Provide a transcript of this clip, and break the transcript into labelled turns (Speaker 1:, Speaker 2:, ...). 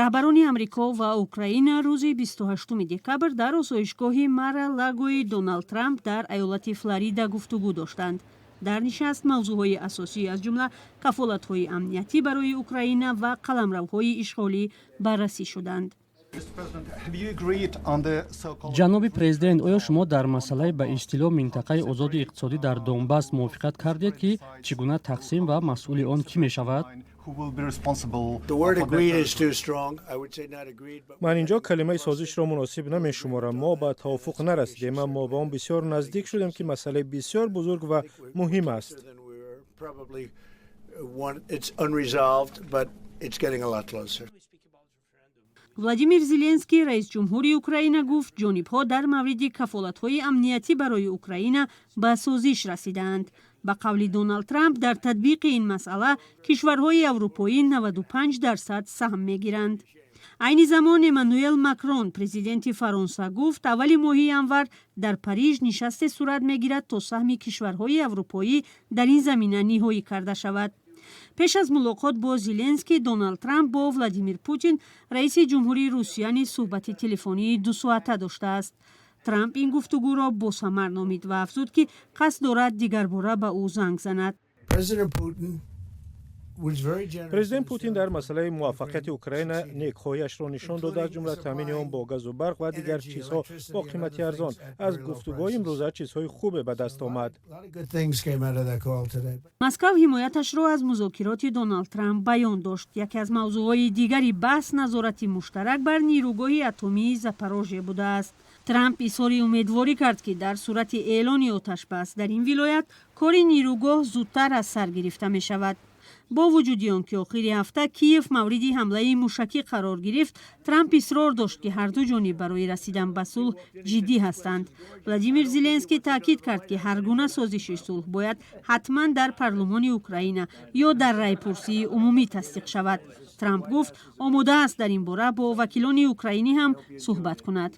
Speaker 1: раҳбарони амрико ва украина рӯзи 28 декабр дар осоишгоҳи Мар-а-Лагои Доналд Трамп дар айолати Флорида гуфтугӯ доштанд. дар нишаст мавзӯъҳои асосӣ аз ҷумла кафолатҳои амнияти барои Украина ва қаламравҳои ишғолӣ баррасӣ шуданд.
Speaker 2: ҷаноби президент, оё шумо дар масъалаи ба истилоҳ минтақаи озоди иқтисодӣ дар Донбасс мувофиқат кардед, ки чӣ гуна тақсим ва масъули он кӣ мешавад?
Speaker 3: ман инҷо калимаи созишро муносиб намешуморам. мо ба тавофуқ нарасидем, аммо ба он бисёр наздик шудем, ки масъалаи бисёр бузург ва муҳим аст.
Speaker 1: владимир Зеленский, раис ҷумҳури Украина, гуфт ҷонибҳо дар мавриди кафолатҳои амниятӣ барои Украина ба созиш расидаанд. ба қавли Доналд Трамп, дар татбиқи ин масъала кишварҳои аврупоӣ 95% саҳм мегиранд. айни замон Эммануэл Макрон, президенти Фаронса, гуфт аввали моҳи январ дар Париж нишасте сурат мегирад, то саҳми кишварҳои аврупоӣ дар ин замина ниҳоӣ карда шавад. пеш аз мулоқот бо Зеленский, Доналд Трамп бо Владимир Путин, раиси ҷумҳурии Русия, низ суҳбати телефонии дусоата доштааст. Трамп ин гуфтугӯро босамар номид ва афзуд, ки қасд дорад дигарбора ба ӯ занг занад.
Speaker 3: президент Путин дар масъалаи муваффақияти Украина некхоҳиашро нишон дода, аз ҷумла таъмини он бо газу барқ ва дигар чизҳо бо қимати арзон. аз гуфтугӯҳои имрӯза чизҳои хубе ба даст омад.
Speaker 1: Москав ҳимояташро аз музокироти Доналд Трамп баён дошт. яке аз мавзӯъҳои дигари баҳс назорати муштарак бар нирӯгоҳи атомии Запорожье будааст. Трамп изҳори умедворӣ кард, ки дар сурати эълони оташбас дар ин вилоят кори нирӯгоҳ зудтар аз сар гирифта мешавад. бо вуҷуди он ки охири ҳафта Киев мавриди ҳамлаи мушакӣ қарор гирифт, Трамп исрор дошт, ки ҳарду ҷониб барои расидан ба сулҳ ҷиддӣ ҳастанд. Владимир Зеленский таъкид кард, ки ҳар гуна созиши сулҳ бояд ҳатман дар парлумони Украина ё дар райпурсии умумӣ тасдиқ шавад. Трамп гуфт омода аст дар ин бора бо вакилони украинӣ ҳам суҳбат кунад.